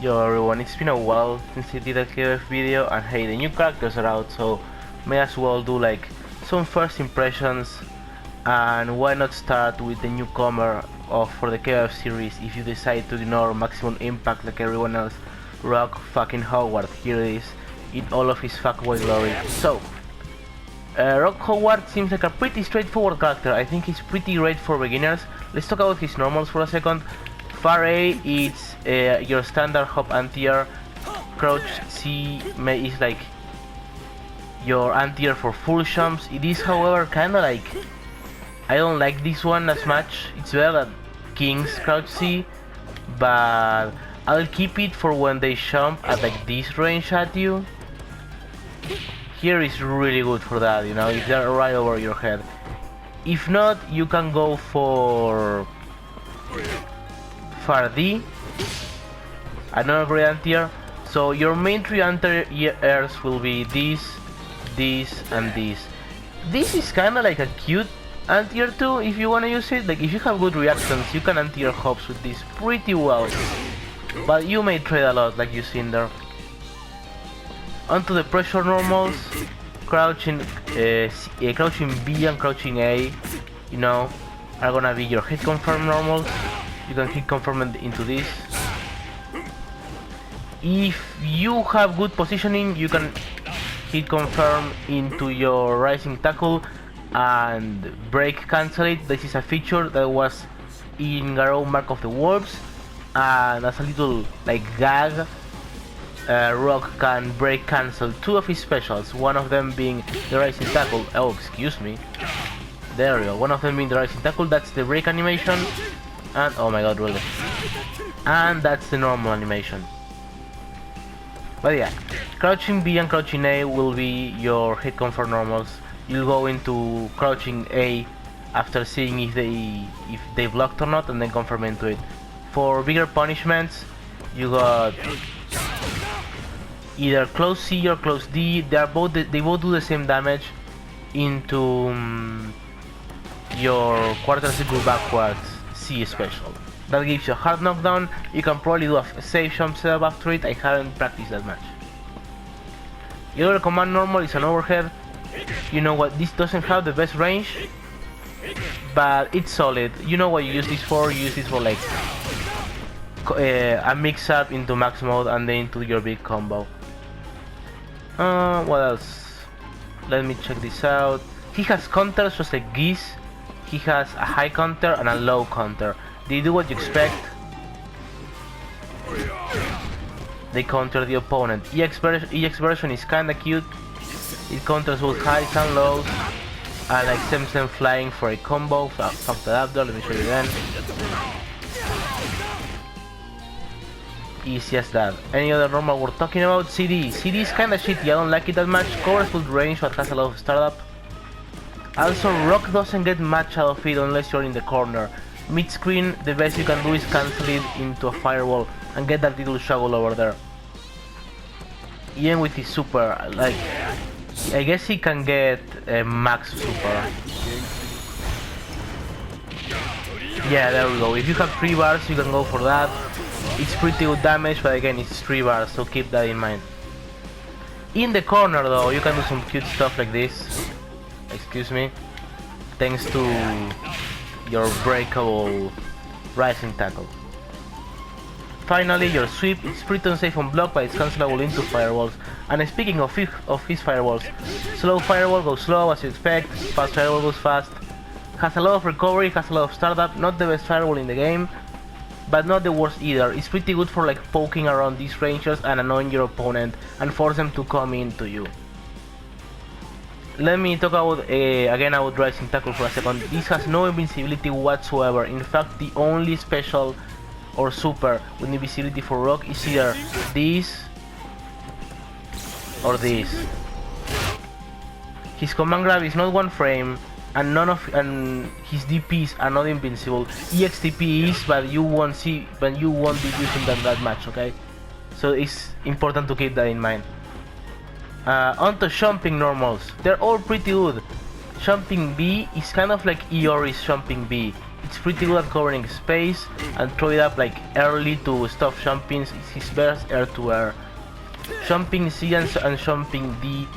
Yo everyone, it's been a while since I did a KOF video, and hey, the new characters are out, so may as well do like some first impressions. And why not start with the newcomer for the KOF series if you decide to ignore maximum impact like everyone else. Rock fucking Howard, here it is in all of his fuckboy glory. So Rock Howard seems like a pretty straightforward character. I think he's pretty great for beginners. Let's talk about his normals for a second. Far A is your standard hop anti-air. Crouch C is like your anti-air for full jumps. It is, however, kinda like, I don't like this one as much. It's better than King's Crouch C, but I'll keep it for when they jump at like this range at you. Here is really good for that, you know, if they're right over your head. If not, you can go for Far D, another great anti-air. So your main three anti-airs will be this, and this. This is kinda like a cute anti-air too, if you wanna use it. Like if you have good reactions, you can anti-air hops with this pretty well. But you may trade a lot, like you seen there. Onto the pressure normals. Crouching B and crouching A, you know, are gonna be your hit confirm normals. You can hit confirm into this. If you have good positioning, you can hit confirm into your rising tackle and break cancel it. This is a feature that was in Garou Mark of the Wolves, and as a little like gag, Rock can break cancel two of his specials, one of them being the rising tackle. Oh, excuse me. There we go. One of them being the rising tackle, that's the break animation. And oh my god, really. And that's the normal animation. But yeah, crouching B and crouching A will be your hit confirm normals. You'll go into crouching A after seeing if they blocked or not, and then confirm into it. For bigger punishments, you got either close C or close D. They both do the same damage into your quarter circle backwards C special. That gives you a hard knockdown. You can probably do a safe jump setup after it. I haven't practiced that much. The other command normal is an overhead. You know what, this doesn't have the best range, but it's solid. You know what you use this for. You use this for like a mix up into max mode and then into your big combo. What else? Let me check this out. He has counters just like Geese. He has a high counter and a low counter. They do what you expect. They counter the opponent. EX version is kinda cute. It counters both highs and lows, and like sends them flying for a combo. Fuck that up there, let me show you again. Easy as that. Any other normal we're talking about? CD. CD is kinda shitty, I don't like it that much. Covers good range but has a lot of startup. Also, Rock doesn't get much out of it unless you're in the corner. Mid-screen, the best you can do is cancel it into a firewall and get that little shuttle over there. Even with his super, like, I guess he can get a max super. Yeah, there we go. If you have 3 bars, you can go for that. It's pretty good damage, but again, it's 3 bars, so keep that in mind. In the corner though, you can do some cute stuff like this. Excuse me. Thanks to your breakable rising tackle. Finally, your sweep is pretty unsafe on block, but it's cancelable into firewalls. And speaking of his firewalls, slow firewall goes slow as you expect, fast firewall goes fast. Has a lot of recovery, has a lot of startup, not the best firewall in the game, but not the worst either. It's pretty good for like poking around these ranges and annoying your opponent and force them to come into you. Let me talk about again about rising tackle for a second. This has no invincibility whatsoever. In fact, the only special or super with invisibility for Rock is either this or this. His command grab is not one frame, and his DPs are not invincible. EXTP is, but you won't be using them that much, okay? So it's important to keep that in mind. Onto jumping normals, they're all pretty good. Jumping B is kind of like Iori's jumping B. it's pretty good at covering space and throw it up like early to stop jumping. It's his best air to air. Jumping C and jumping D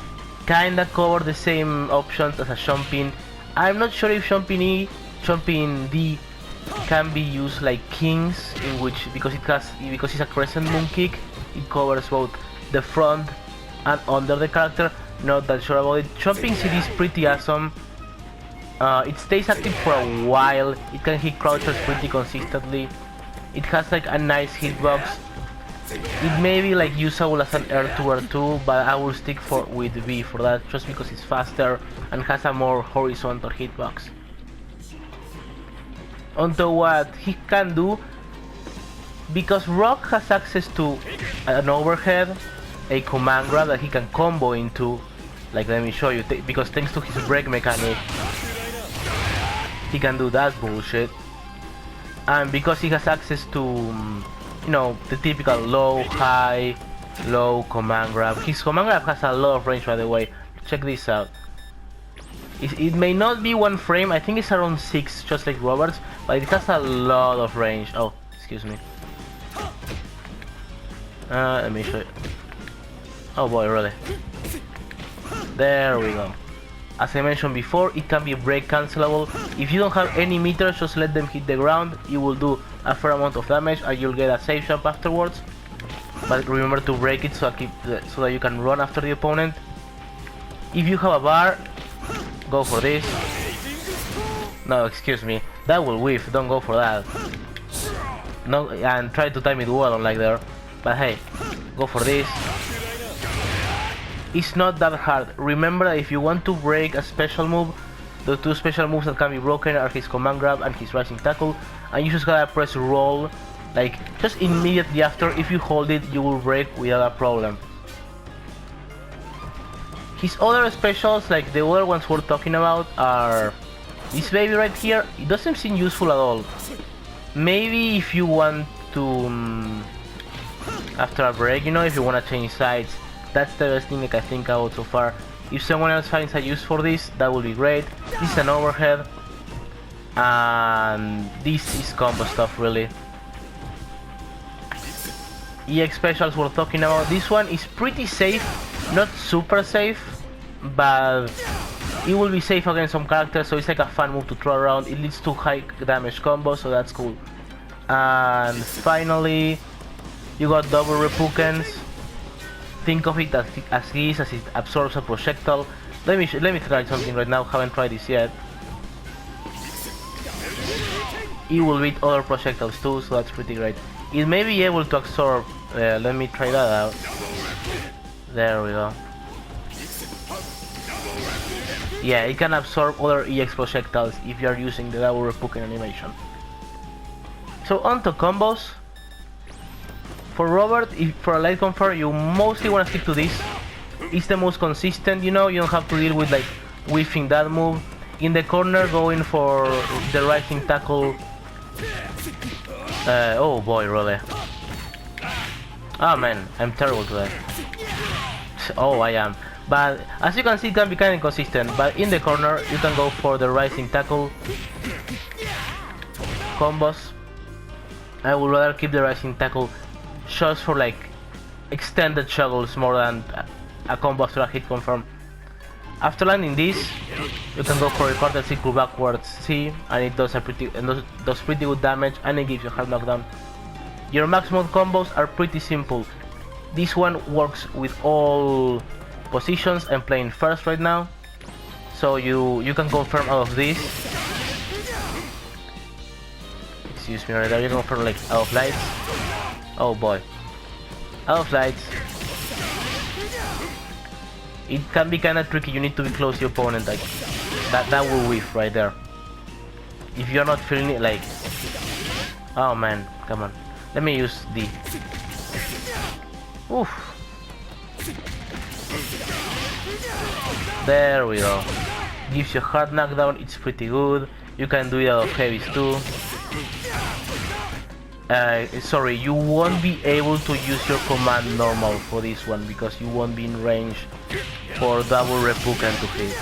kinda cover the same options as a jumping. I'm not sure if jumping E, jumping D can be used like kings, in which because it's a crescent moon kick, it covers both the front and under the character. Not that sure about it. Jumping CD is pretty awesome. It stays active for a while. It can hit crouchers pretty consistently. It has like a nice hitbox. It may be like usable as an air 2 or 2, but I will stick with B for that, just because it's faster and has a more horizontal hitbox. Onto what he can do, because Rock has access to an overhead, a command grab that he can combo into. Like, let me show you, because thanks to his break mechanic, he can do that bullshit. And because he has access to, you know, the typical low, high, low command grab. His command grab has a lot of range, by the way. Check this out. It may not be one frame, I think it's around 6, just like Robert's, but it has a lot of range. Oh, excuse me. Let me show you. Oh boy, really. There we go. As I mentioned before, it can be break cancelable. If you don't have any meters, just let them hit the ground. You will do a fair amount of damage and you'll get a safe jump afterwards. But remember to break it so that you can run after the opponent. If you have a bar, go for this. No, excuse me. That will whiff, don't go for that. No, and try to time it well, unlike there. But hey, go for this. It's not that hard. Remember that if you want to break a special move, the two special moves that can be broken are his command grab and his rising tackle, and you just gotta press roll, like just immediately after. If you hold it, you will break without a problem. His other specials, like the other ones we're talking about, are this baby right here. It doesn't seem useful at all. Maybe if you want to, after a break, you know, if you want to change sides, that's the best thing I can think about so far. If someone else finds a use for this, that would be great. This is an overhead, and this is combo stuff really. EX specials we're talking about. This one is pretty safe, not super safe, but it will be safe against some characters, so it's like a fun move to throw around. It leads to high damage combos, so that's cool. And finally, you got double repucans. Think of it as it absorbs a projectile. Let me try something right now. Haven't tried this yet. It will beat other projectiles too, so that's pretty great. It may be able to absorb. Let me try that out. There we go. Yeah, it can absorb other EX projectiles if you are using the double repucan animation. So on to combos. For Robert, for a light confer, you mostly want to stick to this. It's the most consistent, you know, you don't have to deal with like whiffing that move. In the corner, going for the rising tackle. Oh boy, really. Oh man, I'm terrible today. Oh, I am. But as you can see, it can be kind of inconsistent. But in the corner, you can go for the rising tackle combos. I would rather keep the rising tackle just for like extended shuttles more than a combo after a hit confirm. After landing this, you can go for a quarter circle backwards C, and it does pretty good damage, and it gives you hard knockdown. Your max mode combos are pretty simple. This one works with all positions. I'm playing first right now, so you can confirm out of this. Excuse me, right there. You can confirm like out of lights. Oh boy. Out of lights. It can be kinda tricky, you need to be close to your opponent, like that will whiff right there. If you're not feeling it, like, oh man, come on. Let me use D. Oof. There we go. Gives you hard knockdown, it's pretty good. You can do it out of heavies too. Sorry, you won't be able to use your command normal for this one because you won't be in range for double repucan to hit.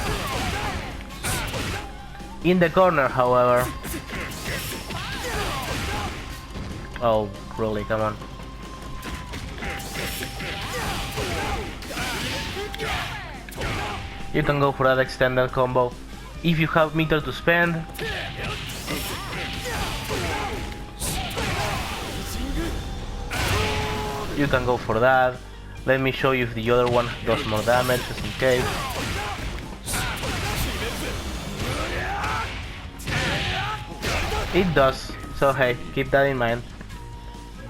In the corner, however, Oh, really, come on. You can go for that extended combo. If you have meter to spend, you can go for that. Let me show you if the other one does more damage, just in case. It does, so hey, keep that in mind.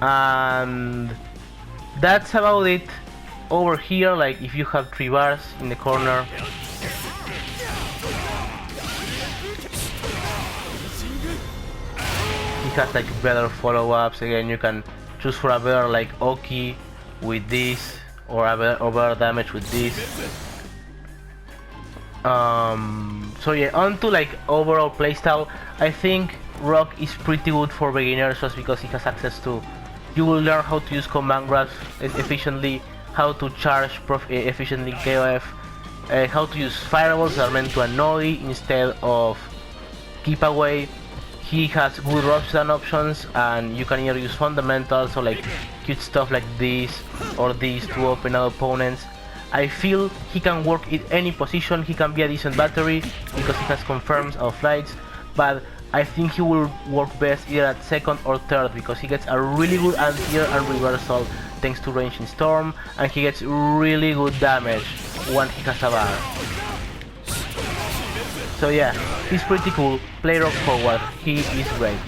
And that's about it. Over here, like if you have 3 bars in the corner, he has like better follow-ups. Again, you can choose for a better like Oki with this, or a better damage with this. So yeah, on to like overall playstyle. I think Rock is pretty good for beginners just because he has access to. You will learn how to use command grabs efficiently, how to charge efficiently KOF, how to use fireballs that are meant to annoy instead of keep away. He has good rotation options, and you can either use fundamentals or like cute stuff like this or this to open out opponents. I feel he can work in any position. He can be a decent battery because he has confirms of flights, but I think he will work best either at second or third because he gets a really good anti-air and reversal thanks to range in Storm, and he gets really good damage when he has a bar. So yeah, he's pretty cool. Play Rock forward, he is great.